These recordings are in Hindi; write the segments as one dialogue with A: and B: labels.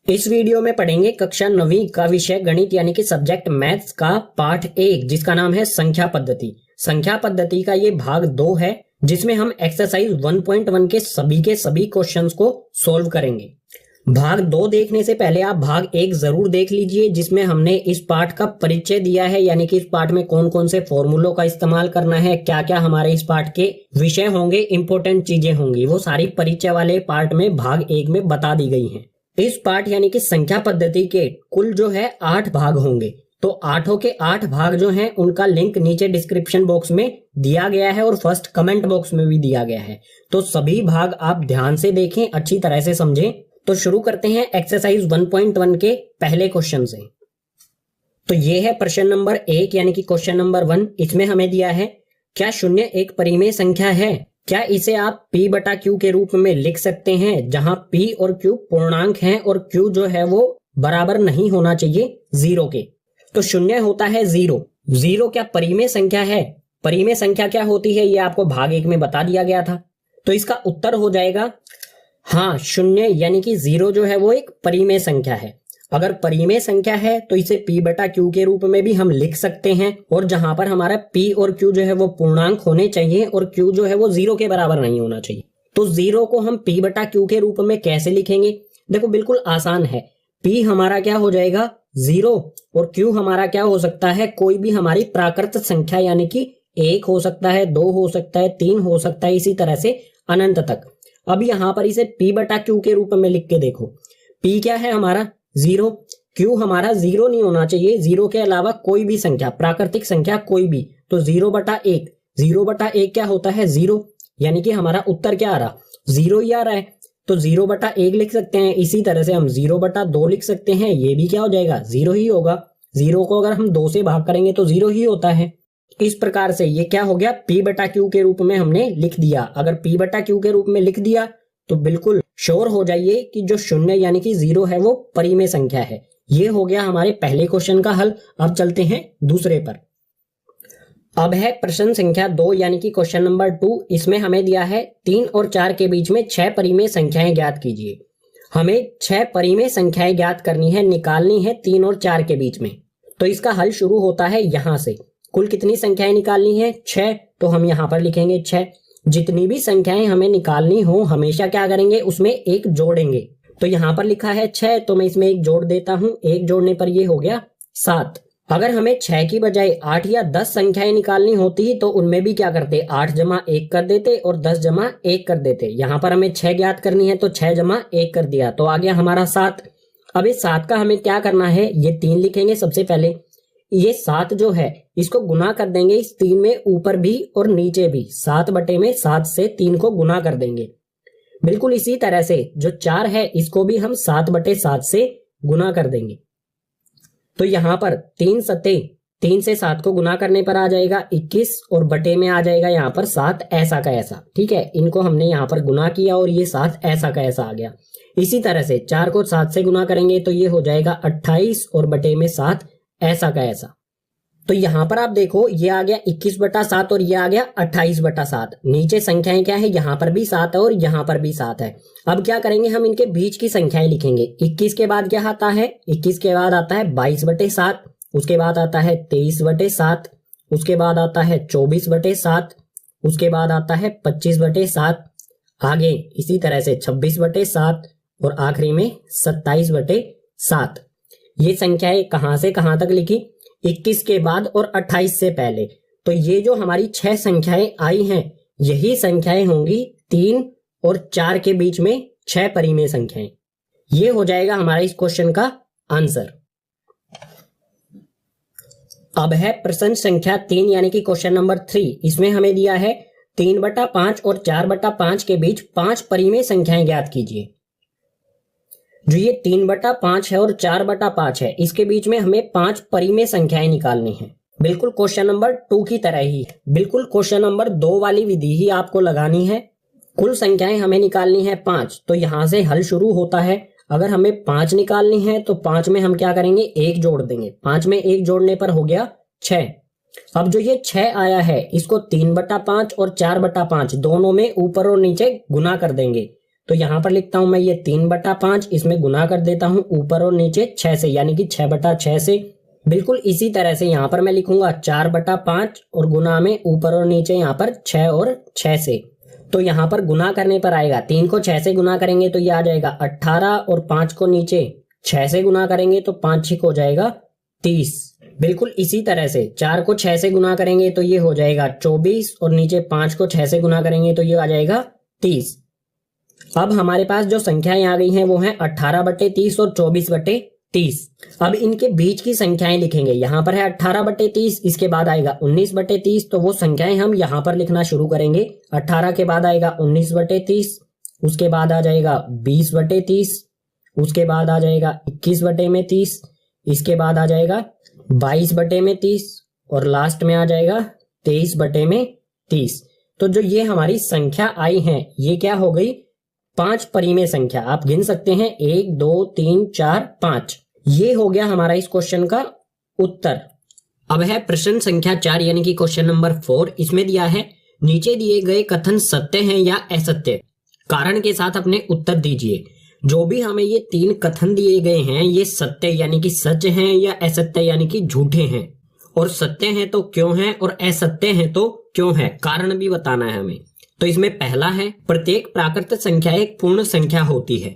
A: इस वीडियो में पढ़ेंगे कक्षा 9वीं का विषय गणित यानी कि सब्जेक्ट मैथ्स का पार्ट 1 जिसका नाम है संख्या पद्धति। संख्या पद्धति का ये भाग 2 है जिसमें हम एक्सरसाइज 1.1 के सभी क्वेश्चंस को सॉल्व करेंगे। भाग 2 देखने से पहले आप भाग 1 जरूर देख लीजिए जिसमें हमने इस पार्ट का परिचय दिया है, यानी कि इस पार्ट में कौन कौन से फॉर्मूलों का इस्तेमाल करना है, क्या क्या हमारे इस पार्ट के विषय होंगे, इंपॉर्टेंट चीजें होंगी, वो सारी परिचय वाले पार्ट में भाग 1 में बता दी गई है। इस पार्ट यानी कि संख्या पद्धति के कुल जो है 8 भाग होंगे, तो 8 के 8 भाग जो हैं उनका लिंक नीचे डिस्क्रिप्शन बॉक्स में दिया गया है और फर्स्ट कमेंट बॉक्स में भी दिया गया है। तो सभी भाग आप ध्यान से देखें, अच्छी तरह से समझें। तो शुरू करते हैं एक्सरसाइज 1.1 के पहले क्वेश्चन से। तो ये है प्रश्न नंबर 1 यानी कि क्वेश्चन नंबर 1। इसमें हमें दिया है क्या शून्य एक परिमेय संख्या है? क्या इसे आप P बटा Q के रूप में लिख सकते हैं, जहां P और Q पूर्णांक हैं और Q जो है वो बराबर नहीं होना चाहिए 0 के। तो शून्य होता है 0। 0 क्या परिमेय संख्या है? परिमेय संख्या क्या होती है ये आपको भाग 1 में बता दिया गया था। तो इसका उत्तर हो जाएगा हाँ, शून्य यानी कि 0 जो है वो एक परिमेय संख्या है। अगर परिमेय संख्या है तो इसे P बटा Q के रूप में भी हम लिख सकते हैं, और जहां पर हमारा P और Q जो है वो पूर्णांक होने चाहिए और Q जो है वो 0 के बराबर नहीं होना चाहिए। तो 0 को हम P बटा Q के रूप में कैसे लिखेंगे? देखो बिल्कुल आसान है। P हमारा क्या हो जाएगा 0 और Q हमारा क्या हो सकता है, कोई भी हमारी प्राकृत संख्या, यानी कि 1 हो सकता है, 2 हो सकता है, 3 हो सकता है, इसी तरह से अनंत तक। अब यहां पर इसे P बटा Q के रूप में लिख के देखो। P क्या है हमारा 0, Q हमारा 0 नहीं होना चाहिए, 0 के अलावा कोई भी संख्या, प्राकृतिक संख्या कोई भी। तो 0 बटा 1, 0 बटा 1 क्या होता है 0, यानी कि हमारा उत्तर क्या आ रहा 0 ही आ रहा है। तो 0 बटा 1 लिख सकते हैं। इसी तरह से हम 0 बटा 2 लिख सकते हैं, ये भी क्या हो जाएगा 0 ही होगा। 0 को अगर हम 2 से भाग करेंगे तो 0 ही होता है। इस प्रकार से ये क्या हो गया P बटा Q के रूप में हमने लिख दिया। अगर P बटा Q के रूप में लिख दिया तो बिल्कुल श्योर हो जाइए कि जो शून्य यानी कि 0 है वो परिमेय संख्या है। ये हो गया हमारे पहले क्वेश्चन का हल। अब चलते हैं दूसरे पर। अब है प्रश्न संख्या 2 यानी कि क्वेश्चन नंबर 2। इसमें हमें दिया है 3 और 4 के बीच में 6 परिमेय संख्याएं ज्ञात कीजिए। हमें 6 परिमेय संख्याएं ज्ञात करनी है, निकालनी है 3 और 4 के बीच में। तो इसका हल शुरू होता है यहां से। कुल कितनी संख्याएं निकालनी है 6, तो हम यहां पर लिखेंगे 6। जितनी भी संख्याएं हमें निकालनी हो हमेशा क्या करेंगे, उसमें एक जोड़ेंगे। तो यहां पर लिखा है 6, तो मैं इसमें एक जोड़ देता हूं। एक जोड़ने पर ये हो गया 7। अगर हमें 6 की बजाय 8 या 10 संख्याएं निकालनी होती तो उनमें भी क्या करते, 8 जमा 1 कर देते और 10 जमा 1 कर देते। यहां पर हमें 6 ज्ञात करनी है तो 6 जमा 1 कर दिया, तो आ गया हमारा 7। अब इस 7 का हमें क्या करना है, ये 3 लिखेंगे सबसे पहले। ये 7 जो है इसको गुना कर देंगे इस 3 में, ऊपर भी और नीचे भी। 7 बटे में 7 से 3 को गुना कर देंगे। बिल्कुल इसी तरह से जो 4 है इसको भी हम 7 बटे 7 से गुना कर देंगे। तो यहां पर 3 सते 3 से 7 को गुना करने पर आ जाएगा 21 और बटे में आ जाएगा यहाँ पर 7 ऐसा का ऐसा। ठीक है, इनको हमने यहाँ पर गुना किया और ये 7 ऐसा का ऐसा आ गया। इसी तरह से 4 को 7 से गुना करेंगे तो ये हो जाएगा 28 और बटे में 7 ऐसा का ऐसा। तो यहां पर आप देखो ये आ गया 21 बटा 7 और ये आ गया 28 बटा 7। नीचे संख्याएं क्या है, यहां पर भी 7 है और यहां पर भी 7 है। अब क्या करेंगे, हम इनके बीच की संख्याएं लिखेंगे। 21 के बाद क्या आता है, 21 के बाद आता है 22 बटे 7, उसके बाद आता है 23 बटे 7, उसके बाद आता है 24 बटे 7, उसके बाद आता है 25 बटे 7, आगे इसी तरह से 26 बटे 7 और आखिरी में 27 बटे 7। ये संख्याएं कहां से कहां तक लिखी, 21 के बाद और 28 से पहले। तो ये जो हमारी 6 संख्याएं आई हैं यही संख्याएं होंगी 3 और 4 के बीच में 6 परिमेय संख्याएं। ये हो जाएगा हमारा इस क्वेश्चन का आंसर। अब है प्रश्न संख्या 3 यानी कि क्वेश्चन नंबर 3। इसमें हमें दिया है 3 बटा 5 और 4 बटा 5 के बीच 5 परिमेय संख्याएं ज्ञात कीजिए। जो ये 3 बटा 5 है और 4 बटा 5 है इसके बीच में हमें 5 परिमेय संख्याएं निकालनी है। बिल्कुल क्वेश्चन नंबर 2 की तरह ही, बिल्कुल क्वेश्चन नंबर 2 वाली विधि ही आपको लगानी है। कुल संख्याएं हमें निकालनी है 5, तो यहां से हल शुरू होता है। अगर हमें 5 निकालनी है तो 5 में हम क्या करेंगे, 1 जोड़ देंगे। 5 में 1 जोड़ने पर हो गया 6। अब जो ये 6 आया है इसको 3 बटा 5 और 4 बटा 5 दोनों में ऊपर और नीचे गुना कर देंगे। तो यहाँ पर लिखता हूं मैं ये 3/5, इसमें गुना कर देता हूं ऊपर और नीचे 6 से, यानी कि 6/6 से। बिल्कुल इसी तरह से यहाँ पर मैं लिखूंगा 4/5 और गुना में ऊपर और नीचे यहाँ पर 6 और 6 से। तो यहाँ पर गुना करने पर आएगा, 3 को 6 से गुना करेंगे तो ये आ जाएगा 18 और 5 को नीचे 6 से गुना करेंगे तो 5 6 हो जाएगा 30। बिल्कुल इसी तरह से 4 को 6 से गुना करेंगे तो ये हो जाएगा 24 और नीचे 5 को 6 से गुना करेंगे तो ये आ जाएगा 30। अब हमारे पास जो संख्याएं आ गई हैं वो हैं 18/30 और 24/30। अब इनके बीच की संख्याएं लिखेंगे। यहाँ पर है 18/30, इसके बाद आएगा 19/30, तो वो संख्याएं हम यहाँ पर लिखना शुरू करेंगे। 18 के बाद आएगा 19/30, उसके बाद आ जाएगा 20/30, उसके बाद आ जाएगा 21/30, इसके बाद आ जाएगा 22/30 और लास्ट में आ जाएगा 23/30। तो जो ये हमारी संख्या आई है ये क्या हो गई, 5 परिमेय संख्या। आप गिन सकते हैं 1 2 3 4 5। ये हो गया हमारा इस क्वेश्चन का उत्तर। अब है प्रश्न संख्या 4 यानी कि क्वेश्चन नंबर 4। इसमें दिया है नीचे दिए गए कथन सत्य हैं या असत्य, कारण के साथ अपने उत्तर दीजिए। जो भी हमें ये 3 कथन दिए गए हैं ये सत्य यानी कि सच हैं या असत्य यानी कि झूठे हैं, और सत्य हैं तो क्यों हैं और असत्य हैं तो क्यों है, कारण भी बताना है हमें। तो इसमें पहला है प्रत्येक प्राकृत संख्या एक पूर्ण संख्या होती है।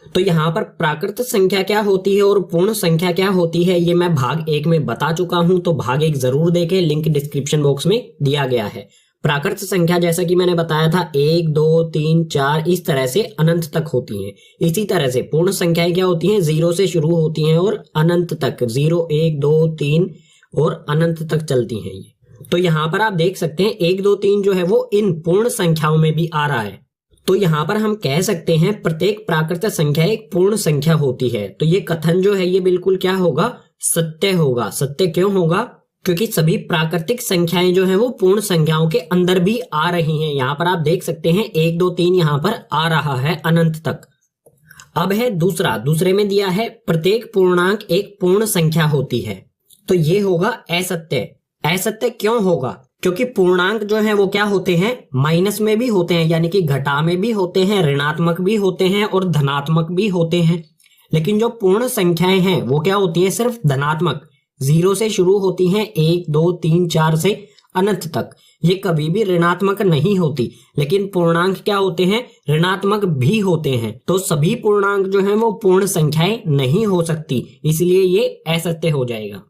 A: तो यहाँ पर प्राकृत संख्या क्या होती है और पूर्ण संख्या क्या होती है ये मैं भाग 1 में बता चुका हूं, तो भाग 1 जरूर देखें, लिंक डिस्क्रिप्शन बॉक्स में दिया गया है। प्राकृत संख्या जैसा कि मैंने बताया था 1 2 3 4 इस तरह से अनंत तक होती हैं। इसी तरह से पूर्ण संख्याएं क्या होती हैं, 0 से शुरू होती हैं और अनंत तक 0 1 2 3 और अनंत तक चलती हैं ये। तो यहाँ पर आप देख सकते हैं 1 2 3 जो है वो इन पूर्ण संख्याओं में भी आ रहा है। तो यहाँ पर हम कह सकते हैं प्रत्येक प्राकृत संख्या एक पूर्ण संख्या होती है। तो ये कथन जो है ये बिल्कुल क्या होगा, सत्य होगा। सत्य क्यों होगा, क्योंकि सभी प्राकृतिक संख्याएं जो हैं वो पूर्ण संख्याओं के अंदर भी आ रही हैं। यहाँ पर आप देख सकते हैं 1 2 3 यहाँ पर आ रहा है अनंत तक। अब है दूसरे में दिया है प्रत्येक पूर्णांक एक पूर्ण संख्या होती है। तो ये होगा असत्य। असत्य क्यों होगा, क्योंकि पूर्णांक जो है वो क्या होते हैं, माइनस में भी होते हैं यानी कि घटा में भी होते हैं, ऋणात्मक भी होते हैं और धनात्मक भी होते हैं। लेकिन जो पूर्ण संख्याएं हैं वो क्या होती है, सिर्फ धनात्मक। 0 से शुरू होती हैं 1 2 3 4 से अनंत तक, ये कभी भी ऋणात्मक नहीं होती। लेकिन पूर्णांक क्या होते हैं, ऋणात्मक भी होते हैं। तो सभी पूर्णांक जो हैं वो पूर्ण संख्याएं नहीं हो सकती, इसलिए ये असत्य हो जाएगा।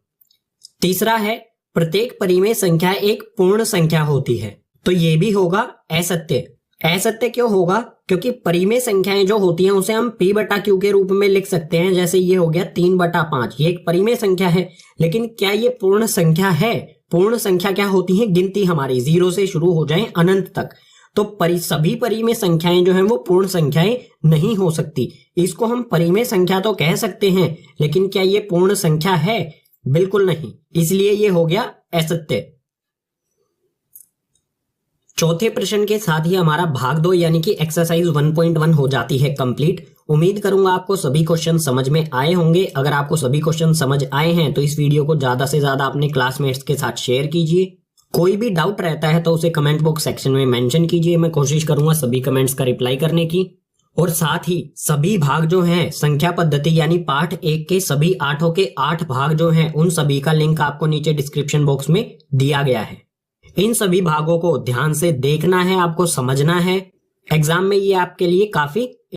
A: तीसरा है प्रत्येक परिमेय संख्या एक पूर्ण संख्या होती है। तो ये भी होगा असत्य। असत्य क्यों होगा, क्योंकि परिमेय संख्याएं जो होती हैं उसे हम p/q के रूप में लिख सकते हैं। जैसे ये हो गया 3/5, ये एक परिमेय संख्या है। लेकिन क्या ये पूर्ण संख्या है? पूर्ण संख्या क्या होती है, गिनती हमारी 0 से शुरू हो जाए अनंत तक। तो सभी परिमेय संख्याएं जो हैं वो पूर्ण संख्याएं नहीं हो सकती। इसको हम परिमेय संख्या तो कह सकते हैं, लेकिन क्या ये पूर्ण संख्या है? बिल्कुल नहीं, इसलिए ये हो गया असत्य। चौथे प्रश्न के साथ ही हमारा भाग 2 यानी कि एक्सरसाइज 1.1 हो जाती है कंप्लीट। उम्मीद करूंगा आपको सभी क्वेश्चन समझ में आए होंगे। अगर आपको सभी क्वेश्चन समझ आए हैं तो इस वीडियो को ज्यादा से ज्यादा अपने क्लासमेट्स के साथ शेयर कीजिए। कोई भी डाउट रहता है तो उसे कमेंट बॉक्स सेक्शन में मेंशन कीजिए, मैं कोशिश करूंगा सभी कमेंट्स का रिप्लाई करने की। और साथ ही सभी भाग जो हैं संख्या पद्धति यानी पाठ 1 के सभी 8 के 8 भाग जो हैं उन सभी का लिंक आपको नीचे डिस्क्रिप्शन बॉक्स में दिया गया है। इन सभी भागों को ध्यान से देखना है, आपको समझना है। एग्जाम में ये आपके लिए काफी